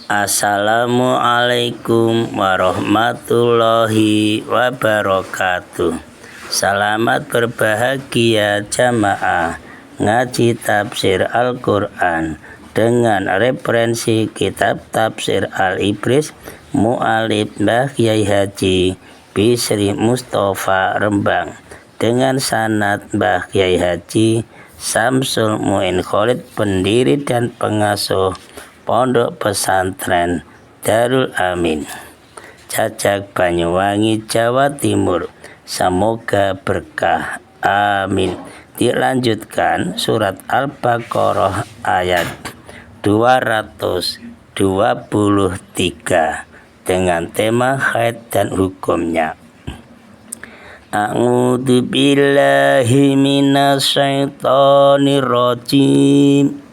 Assalamualaikum warahmatullahi wabarakatuh. Selamat berbahagia jamaah ngaji tafsir Al-Quran dengan referensi kitab tafsir Al-Ibris Mu'alif Mbah Kyai Haji Bisri Mustafa Rembang dengan sanad Mbah Kyai Haji Samsul Muin Khalid, pendiri dan pengasuh Pondok Pesantren Darul Amin, Cacak Banyuwangi, Jawa Timur. Semoga berkah. Amin. Dilanjutkan surat Al-Baqarah ayat 223 dengan tema haid dan hukumnya. A'udzu billahi minasyaitonir rajim.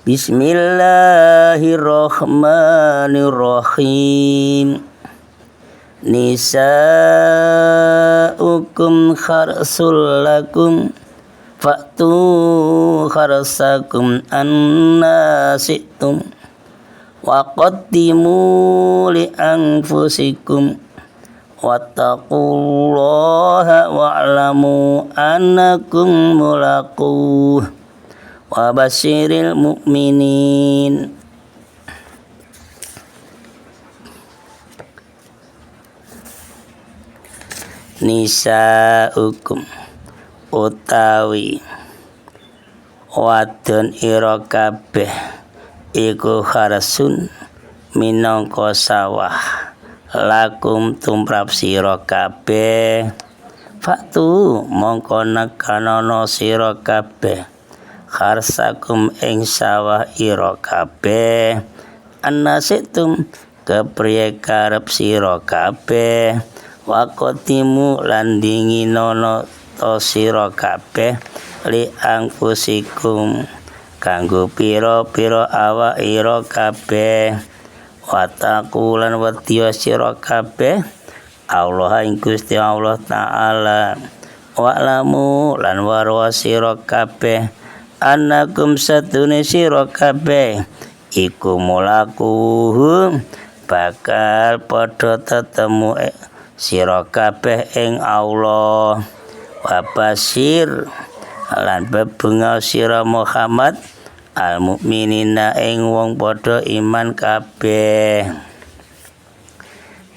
Bismillahirrahmanirrahim. Nisa'ukum kharsul lakum fa'tu kharsakum anna si'tum wa qaddimu li anfusikum wattaqullaha wa'lamu annakum mulaquh wa basyiril mu'minin. Nisa'ukum utawi wadon ira kabeh iku kharsun minangka sawah lakum tumrap sira kabeh. Faktu mongko nekanono sira kabeh kharsakum ing sawah ira kabeh annasitum kepriye karep sira kabeh waqtimu lan dinginono to sira kabeh li angfusikum kanggo pira-pira awak ira kabeh wataqulan wadiya sira kabeh Allah ing Gusti Allah taala wa'lamu lan warwa sira kabeh annakum satune sira kabeh iku mulakuhum bakal padha tetemu sira kabeh ing Allah wa basyir lan bebungau sira Muhammad al mukminina ing wong padha iman kabeh.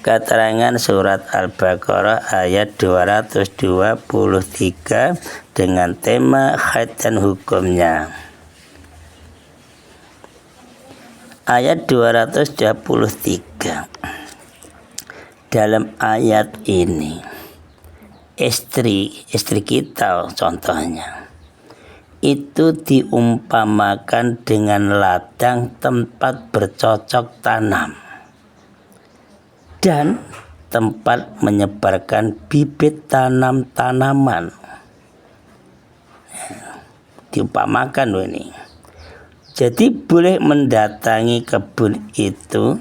Keterangan surat Al-Baqarah ayat 223 dengan tema haid dan hukumnya. Ayat 223. Dalam ayat ini istri kita contohnya itu diumpamakan dengan ladang tempat bercocok tanam dan tempat menyebarkan bibit tanaman. Diumpamakan loh ini. Jadi boleh mendatangi kebun itu,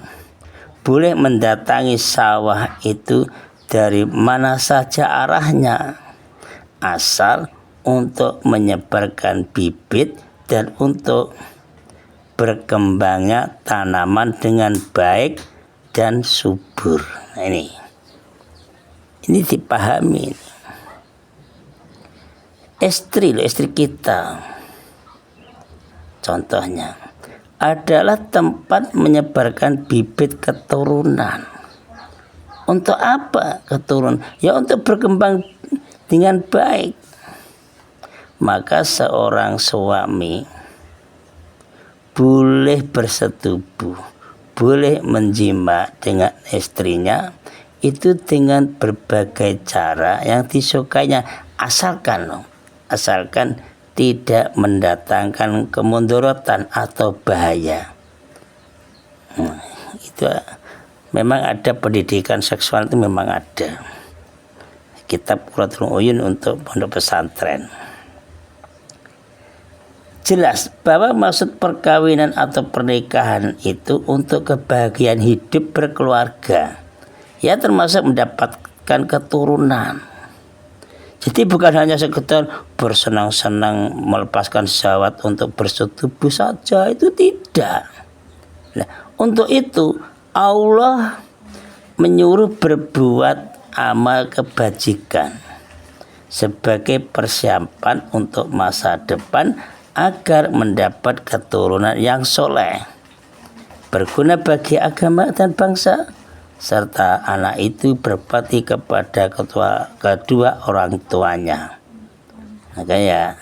boleh mendatangi sawah itu dari mana saja arahnya, asal untuk menyebarkan bibit dan untuk berkembangnya tanaman dengan baik dan subur. Nah, ini dipahami. Istri kita contohnya adalah tempat menyebarkan bibit keturunan. Untuk apa keturunan? Ya untuk berkembang dengan baik. Maka seorang suami boleh bersetubuh, boleh menjima dengan istrinya itu dengan berbagai cara yang disukainya, asalkan tidak mendatangkan kemudaratan atau bahaya. Itu memang ada pendidikan seksual, itu memang ada. Kitab Qurratul Uyun untuk pondok pesantren. Jelas bahwa maksud perkawinan atau pernikahan itu untuk kebahagiaan hidup berkeluarga. Ya termasuk mendapatkan keturunan. Jadi bukan hanya sekedar bersenang-senang melepaskan syahwat untuk bersetubuh saja, itu tidak. Nah, untuk itu Allah menyuruh berbuat amal kebajikan sebagai persiapan untuk masa depan agar mendapat keturunan yang soleh, berguna bagi agama dan bangsa, serta anak itu berbakti kepada kedua orang tuanya. Makanya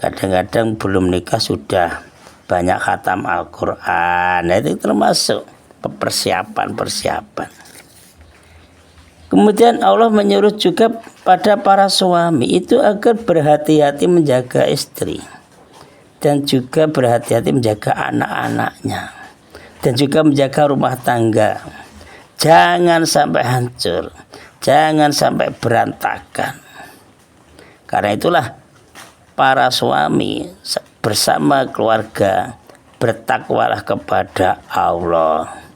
kadang-kadang belum nikah sudah banyak khatam Al-Quran. Nah, itu termasuk persiapan. Kemudian Allah menyuruh juga pada para suami itu agar berhati-hati menjaga istri, dan juga berhati-hati menjaga anak-anaknya, dan juga menjaga rumah tangga. Jangan sampai hancur, jangan sampai berantakan. Karena itulah para suami bersama keluarga bertakwalah kepada Allah.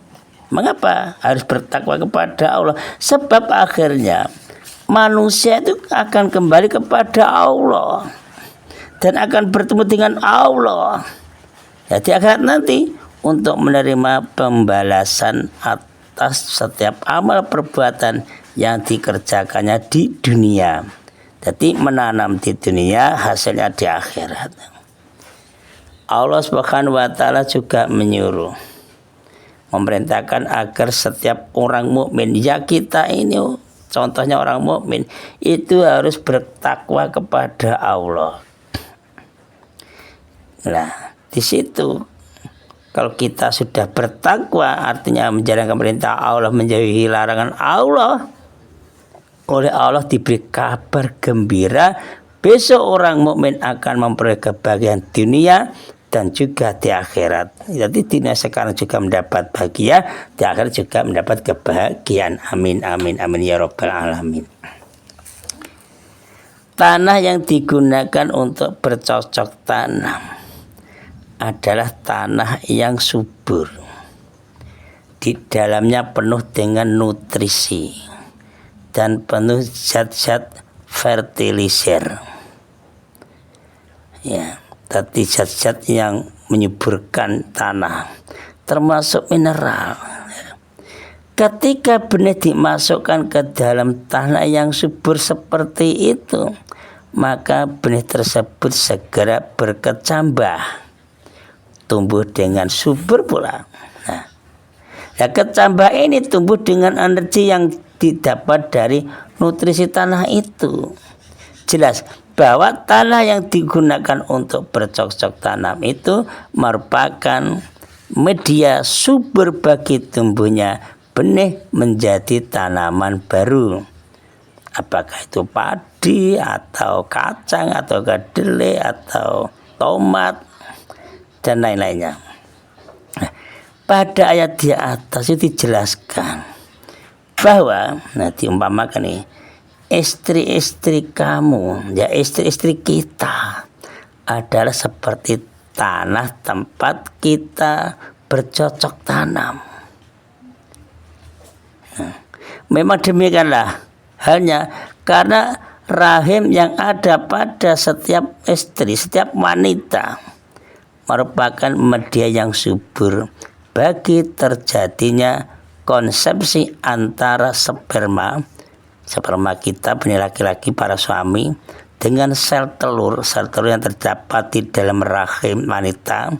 Mengapa harus bertakwa kepada Allah? Sebab akhirnya manusia itu akan kembali kepada Allah dan akan bertemu dengan Allah. Jadi akhirat nanti untuk menerima pembalasan atas setiap amal perbuatan yang dikerjakannya di dunia. Jadi menanam di dunia, hasilnya di akhirat. Allah Subhanahu wa taala juga memerintahkan agar setiap orang mukmin, ya kita ini contohnya orang mukmin, itu harus bertakwa kepada Allah. Nah, di situ kalau kita sudah bertakwa, artinya menjalankan perintah Allah, menjauhi larangan Allah, oleh Allah diberi kabar gembira, besok orang mukmin akan memperoleh kebahagiaan dunia dan juga di akhirat. Jadi dunia sekarang juga mendapat bahagia, di akhirat juga mendapat kebahagiaan. Amin amin amin ya rabbal alamin. Tanah yang digunakan untuk bercocok tanam adalah tanah yang subur, di dalamnya penuh dengan nutrisi dan penuh zat-zat fertilizer. Ya, tadi zat-zat yang menyuburkan tanah, termasuk mineral. Ketika benih dimasukkan ke dalam tanah yang subur seperti itu, maka benih tersebut segera berkecambah, tumbuh dengan subur pula. Nah, kecambah ini tumbuh dengan energi yang didapat dari nutrisi tanah itu. Jelas bahwa tanah yang digunakan untuk bercocok tanam itu merupakan media subur bagi tumbuhnya benih menjadi tanaman baru. Apakah itu padi atau kacang atau kedelai atau tomat dan lain-lainnya. Pada ayat di atas itu dijelaskan bahwa, nah diumpamakan nih, istri-istri kamu, ya istri-istri kita adalah seperti tanah tempat kita bercocok tanam. Nah, memang demikianlah halnya, karena rahim yang ada pada setiap istri, setiap wanita merupakan media yang subur bagi terjadinya konsepsi antara sperma kita, benih laki-laki para suami, dengan sel telur yang terdapat di dalam rahim wanita,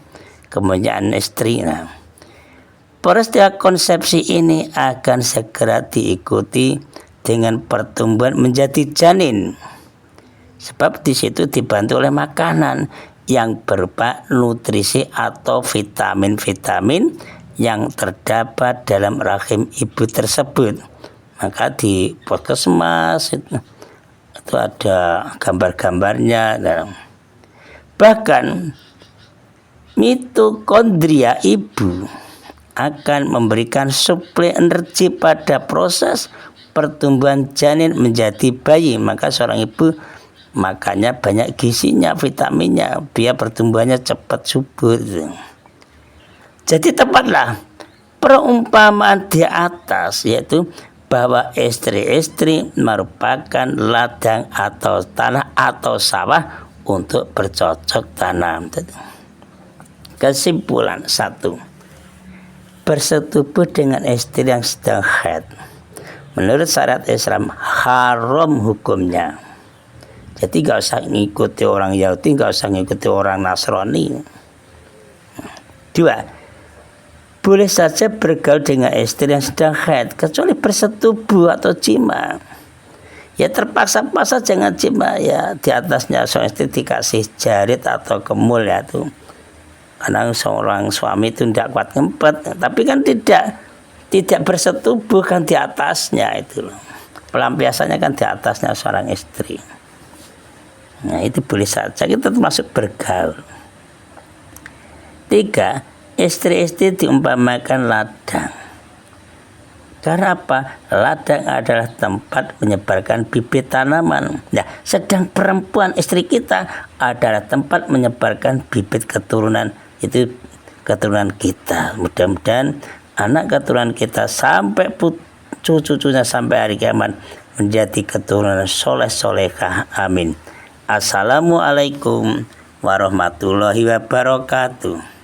kemudian istri. Nah, peristiwa konsepsi ini akan segera diikuti dengan pertumbuhan menjadi janin, sebab di situ dibantu oleh makanan yang berupa nutrisi atau vitamin-vitamin yang terdapat dalam rahim ibu tersebut. Maka di Puskesmas itu ada gambar-gambarnya. Bahkan mitokondria ibu akan memberikan suplai energi pada proses pertumbuhan janin menjadi bayi. Maka seorang ibu makanya banyak gizinya, vitaminnya, biar pertumbuhannya cepat subur. Jadi tepatlah perumpamaan di atas, yaitu bahwa istri-istri merupakan ladang atau tanah atau sawah untuk bercocok tanam. Kesimpulan 1, bersetubuh dengan istri yang sedang haid, menurut syariat Islam haram hukumnya. Jadi gak usah ngikuti orang Yahudi, gak usah ngikuti orang Nasrani. 2. Boleh saja bergaul dengan istri yang sedang haid, kecuali bersetubuh atau jima. Ya terpaksa-paksa jangan jima, ya di atasnya seorang istri dikasih jarit atau kemul ya tuh. Karena seorang suami itu tidak kuat ngempet, tapi kan tidak bersetubuh kan di atasnya itu loh. Pelampiasannya kan di atasnya seorang istri. Nah itu boleh saja, kita termasuk bergaul. 3. Istri-istri diumpamakan ladang. Karena apa? Ladang adalah tempat menyebarkan bibit tanaman. Nah, sedang perempuan istri kita adalah tempat menyebarkan bibit keturunan, itu keturunan kita. Mudah-mudahan anak keturunan kita sampai cucu-cucunya sampai hari kiamat menjadi keturunan soleh-solehah. Amin. Assalamualaikum warahmatullahi wabarakatuh.